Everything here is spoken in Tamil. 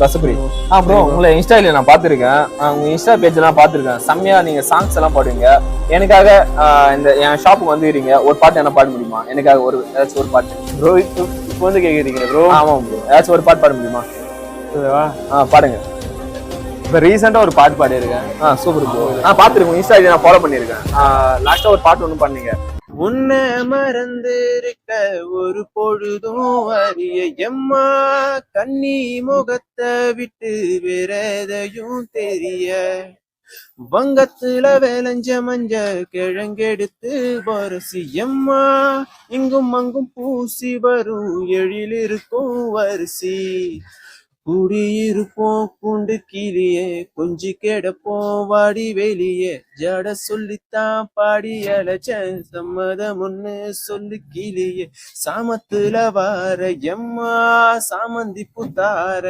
ரசபுரி. ப்ரோ உங்களை இன்ஸ்டால நான் பார்த்துருக்கேன். உங்க இன்ஸ்டா பேஜ் எல்லாம் பார்த்துருக்கேன். செம்மையா நீங்க சாங்ஸ் எல்லாம் பாடுவீங்க. எனக்காக இந்த என் ஷாப்புக்கு வந்துக்கிறீங்க, ஒரு பாட்டு என்ன பாட முடியுமா? எனக்காக ஏதாச்சும் ஒரு பாட்டு. ப்ரோ இப்போ வந்து கேக்குறீங்க ப்ரோ? ஆமா ப்ரோ, ஏதாச்சும் ஒரு பாட்டு பாட முடியுமா? பாடுங்க. இப்போ ரீசெண்டா ஒரு பாட்டு பாடியிருக்கேன். Super bro. நான் பார்த்துருக்கேன், இன்ஸ்டா நான் ஃபாலோ பண்ணியிருக்கேன். லாஸ்டா ஒரு பாட்டு ஒன்று பண்ணீங்க. உன்னை மறந்திருக்க ஒரு பொழுதும் அறிய எம்மா, கண்ணி முகத்தை விட்டு வேற எதையும் தெரிய, வங்கத்துல விளைஞ்ச மஞ்ச கிழங்கெடுத்து பொரசி எம்மா, இங்கும் அங்கும் பூசி வரும் எழில் இருக்கும் வரிசி, குடியிருப்போம் குண்டு கிளியே, கொஞ்சி கிடப்போம் வாடி வெளியே, ஜட சொல்லித்தான் பாடி அழைச்சேன் சம்மதம் ஒண்ணு சொல்லு கிளியே, சாமத்துல வார எம்மா சாமந்தி புத்தார.